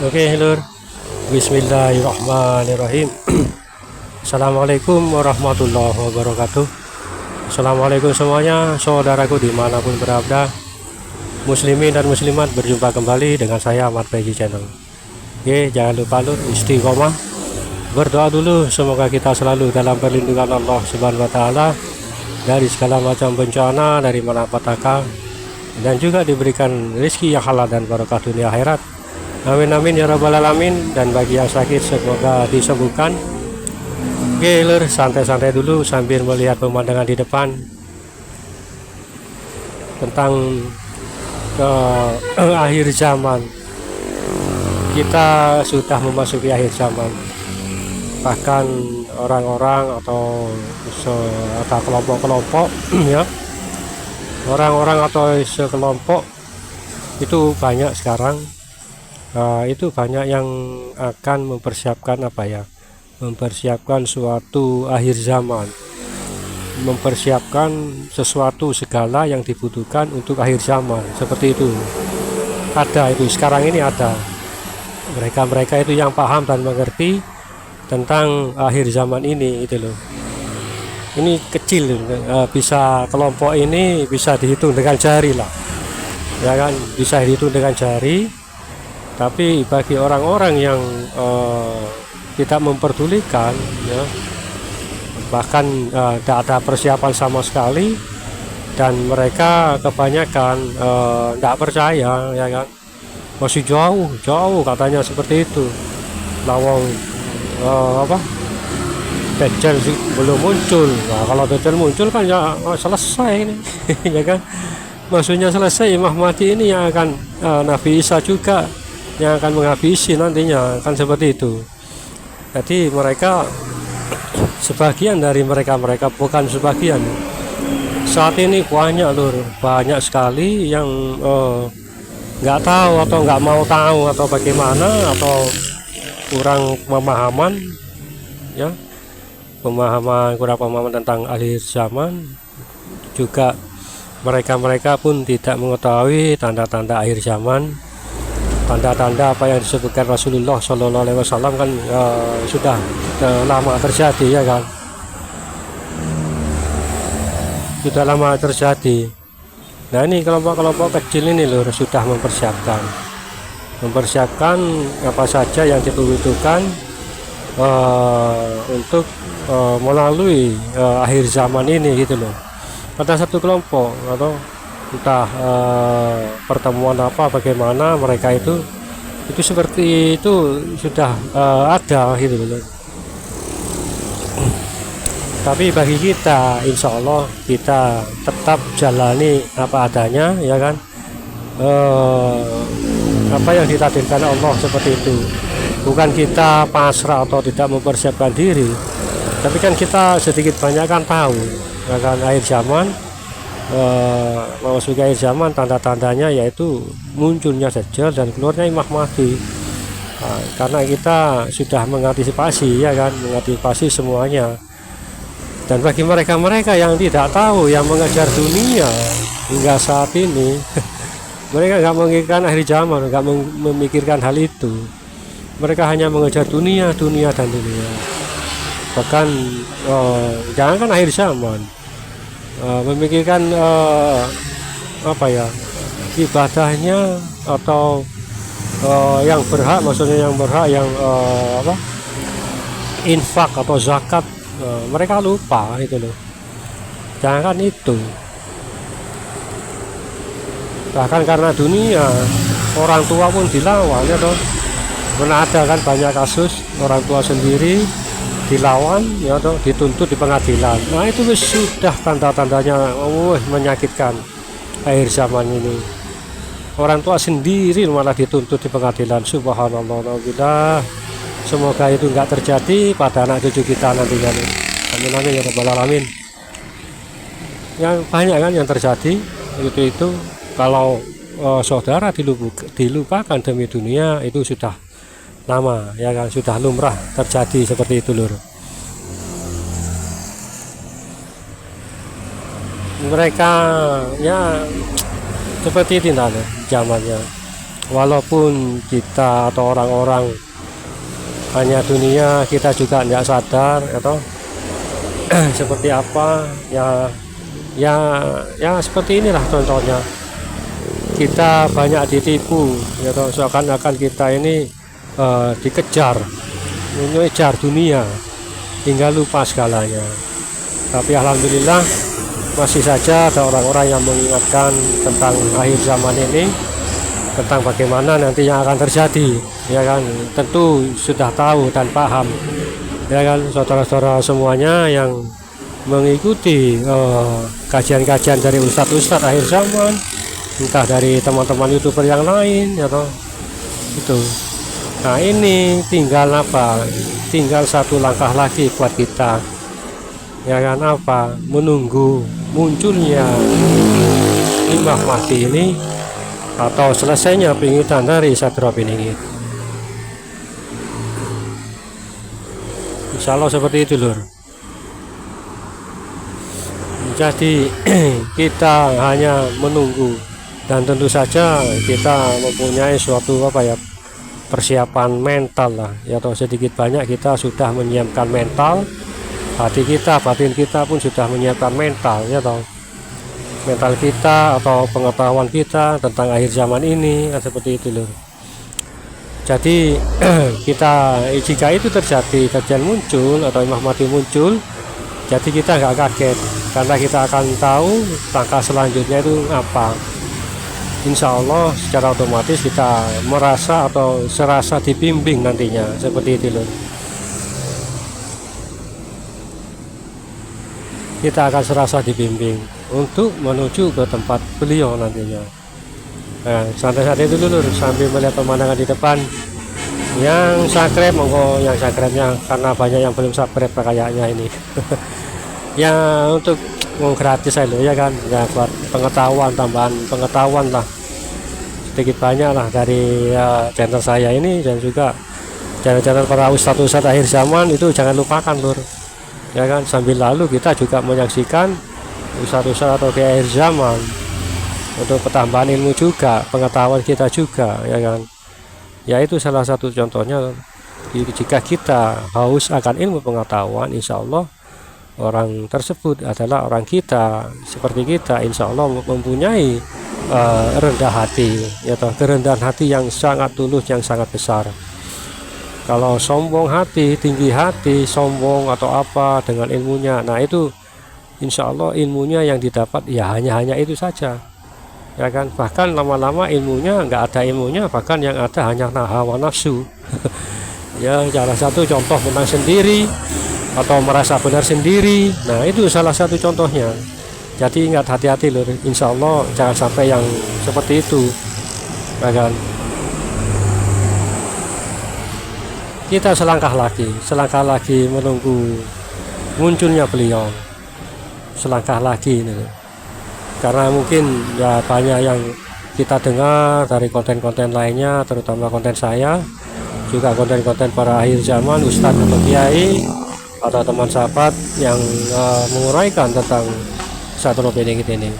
Oke, Lur. Bismillahirrahmanirrahim. Assalamualaikum warahmatullahi wabarakatuh. Assalamualaikum semuanya, saudaraku dimanapun berada, muslimin dan muslimat, berjumpa kembali dengan saya Ahmad Pegi Channel. Oke, jangan lupa Lur, istiqomah berdoa dulu, semoga kita selalu dalam perlindungan Allah Subhanahu wa taala dari segala macam bencana, dari malapetaka, dan juga diberikan rezeki yang halal dan barokah dunia akhirat. Amin amin ya rabbal alamin. Dan bagi yang sakit semoga disembuhkan. Oke Lur, santai-santai dulu sambil melihat pemandangan di depan tentang akhir zaman. Kita sudah memasuki akhir zaman. Bahkan orang-orang atau kelompok-kelompok ya, orang-orang atau sekelompok itu banyak sekarang. Itu banyak yang akan mempersiapkan mempersiapkan suatu akhir zaman, mempersiapkan sesuatu segala yang dibutuhkan untuk akhir zaman, seperti itu. Ada itu sekarang ini, ada mereka itu yang paham dan mengerti tentang akhir zaman ini, itu loh. Ini kecil, bisa kelompok ini bisa dihitung dengan jari lah, ya kan, bisa dihitung dengan jari. Tapi bagi orang-orang yang tidak memperdulikan ya, bahkan tidak ada persiapan sama sekali, dan mereka kebanyakan tidak percaya, ya kan, masih jauh katanya seperti itu. Lawang Dajjal belum muncul. Nah, kalau Dajjal muncul kan ya selesai ini ya kan, maksudnya selesai. Imam Mahdi ini yang akan Nabi Isa juga yang akan menghabisi nantinya, kan seperti itu. Jadi mereka, sebagian dari mereka bukan sebagian, saat ini banyak Lur, banyak sekali yang nggak tahu atau nggak mau tahu atau bagaimana, atau kurang pemahaman ya, kurang pemahaman tentang akhir zaman. Juga mereka pun tidak mengetahui tanda-tanda akhir zaman. Tanda-tanda apa yang disebutkan Rasulullah Shallallahu Alaihi Wasallam kan sudah lama terjadi, ya kan, sudah lama terjadi. Nah, ini kelompok-kelompok kecil ini Lur sudah mempersiapkan apa saja yang dibutuhkan untuk melalui akhir zaman ini, gitu loh. Ada satu kelompok atau entah pertemuan apa bagaimana, mereka itu seperti itu sudah ada, gitu loh. Tapi bagi kita, insya Allah kita tetap jalani apa adanya, ya kan, apa yang ditakdirkan Allah seperti itu. Bukan kita pasrah atau tidak mempersiapkan diri, tapi kan kita sedikit banyak kan tahu, ya kan, akhir zaman. Memasuki akhir zaman, tanda-tandanya yaitu munculnya Dajjal dan keluarnya Imam Mahdi. Karena kita sudah mengantisipasi, ya kan, mengantisipasi semuanya. Dan bagi mereka yang tidak tahu, yang mengejar dunia hingga saat ini mereka nggak memikirkan akhir zaman, nggak memikirkan hal itu. Mereka hanya mengejar dunia dan dunia. Bahkan jangankan akhir zaman, memikirkan ibadahnya atau yang berhak, maksudnya yang berhak, yang infak atau zakat, mereka lupa, itu loh. Jangan itu, bahkan karena dunia orang tua pun dilawan, ya toh. Pernah ada kan banyak kasus orang tua sendiri dilawan, ya toh, dituntut di pengadilan. Nah, itu sudah tanda-tandanya menyakitkan akhir zaman ini. Orang tua sendiri malah dituntut di pengadilan. Subhanallah, alhamdulillah. Semoga itu enggak terjadi pada anak cucu kita nantinya. Amin amin ya rabbal alamin. Yang banyak kan yang terjadi itu kalau saudara dilupakan demi dunia, itu sudah lama, ya kan, sudah lumrah terjadi seperti itu Lur. Mereka ya seperti itu zamannya. walaupun kita atau orang-orang hanya dunia, kita juga tidak sadar atau seperti apa ya, seperti inilah contohnya. Kita banyak ditipu ya toh, seakan-akan kita ini dikejar, mengejar dunia hingga lupa segalanya. Tapi alhamdulillah masih saja ada orang-orang yang mengingatkan tentang akhir zaman ini, tentang bagaimana nanti yang akan terjadi, ya kan. Tentu sudah tahu dan paham, ya kan, saudara-saudara semuanya yang mengikuti kajian-kajian dari ustadz-ustadz akhir zaman, entah dari teman-teman youtuber yang lain ya toh, itu. Nah ini tinggal apa, tinggal satu langkah lagi buat kita, ya kan, apa, menunggu munculnya Imam Mahdi ini atau selesainya pengingitan dari Sadra Piningit. Insya Allah seperti itu lur. Jadi kita hanya menunggu, dan tentu saja kita mempunyai suatu apa ya, persiapan mental lah ya, atau sedikit banyak kita sudah menyiapkan mental, hati kita, batin kita pun sudah menyiapkan mental ya toh, mental kita atau pengetahuan kita tentang akhir zaman ini seperti itu loh. Jadi kita jika itu terjadi, kajian muncul atau Imam Mahdi muncul, jadi kita nggak kaget karena kita akan tahu langkah selanjutnya itu apa. Insya Allah secara otomatis kita merasa atau serasa dibimbing nantinya seperti itu loh. Kita akan serasa dibimbing untuk menuju ke tempat beliau nantinya. Nah, santai-santai dulu lur, sambil melihat pemandangan di depan. Yang subscribe monggo, yang subscribe-nya, karena banyak yang belum subscribe kayaknya ini. Ya untuk mau gratis aja ya kan, ya buat pengetahuan, tambahan pengetahuan lah sedikit banyak lah dari channel saya ini, dan juga channel-channel para ustadz-ustadz akhir zaman itu jangan lupakan lur, ya kan. Sambil lalu kita juga menyaksikan ustadz-ustadz atau di akhir zaman untuk pertambahan ilmu juga, pengetahuan kita juga, ya kan. Ya itu salah satu contohnya. Jika kita haus akan ilmu pengetahuan, insya Allah orang tersebut adalah orang kita, seperti kita, insya Allah mempunyai rendah hati, ya toh, kerendahan hati yang sangat tulus, yang sangat besar. Kalau sombong hati, tinggi hati, sombong atau apa dengan ilmunya, nah itu insya Allah ilmunya yang didapat ya hanya itu saja, ya kan. Bahkan lama-lama ilmunya nggak ada ilmunya, bahkan yang ada hanya hawa nafsu. Ya salah satu contoh menang sendiri atau merasa benar sendiri, nah itu salah satu contohnya. Jadi ingat, hati-hati lur, insya Allah jangan sampai yang seperti itu, ya kan. Kita selangkah lagi menunggu munculnya beliau, selangkah lagi ini. Karena mungkin ya banyak yang kita dengar dari konten-konten lainnya, terutama konten saya, juga konten-konten para akhir zaman, ustadz atau kiai atau teman sahabat yang menguraikan tentang Sadra Piningit ini.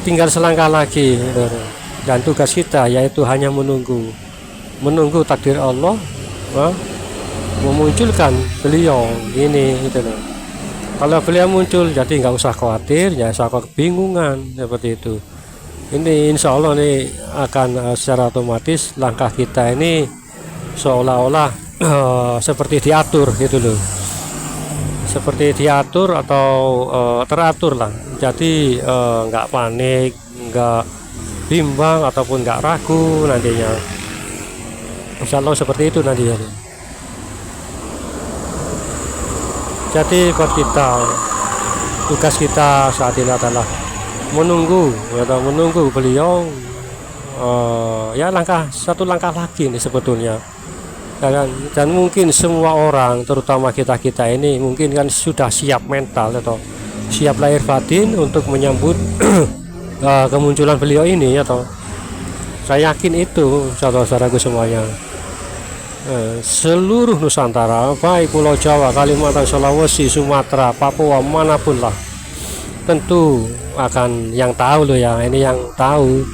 Tinggal selangkah lagi, dan tugas kita yaitu hanya menunggu takdir Allah memunculkan beliau ini gitu loh. Kalau beliau muncul, jadi nggak usah khawatir, ya usah kebingungan seperti itu. Ini insya Allah ini akan secara otomatis langkah kita ini seolah-olah seperti diatur gitu loh, seperti diatur atau teratur lah. Jadi nggak panik, nggak bimbang ataupun nggak ragu nantinya. Insya Allah seperti itu nantinya. Jadi buat kita, tugas kita saat ini adalah menunggu beliau, ya satu langkah lagi nih sebetulnya, ya kan. Dan mungkin semua orang, terutama kita ini mungkin kan sudah siap mental atau siap lahir batin untuk menyambut kemunculan beliau ini, atau saya yakin itu saudara-saudaraku semuanya. Seluruh Nusantara, baik Pulau Jawa, Kalimantan, Sulawesi, Sumatera, Papua, manapun lah, tentu akan yang tahu loh ya, ini yang tahu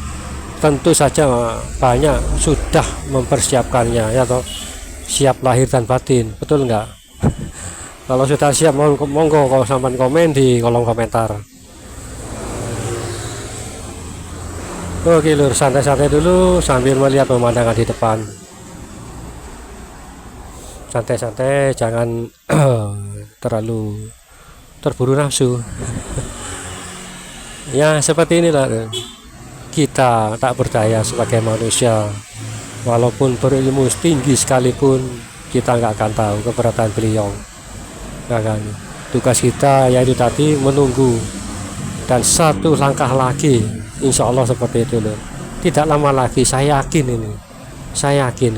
tentu saja banyak sudah mempersiapkannya ya toh, siap lahir dan batin, betul nggak? Kalau sudah siap, monggo kalau sampai komen di kolom komentar. Oke lur, santai-santai dulu sambil melihat pemandangan di depan. Santai-santai, jangan terlalu terburu nafsu. Ya seperti inilah kita tak berdaya sebagai manusia, walaupun berilmu tinggi sekalipun kita nggak akan tahu keberadaan beliau, nggak kan? Tugas kita yaitu tadi menunggu, dan satu langkah lagi insya Allah seperti itu loh, tidak lama lagi, saya yakin ini, saya yakin.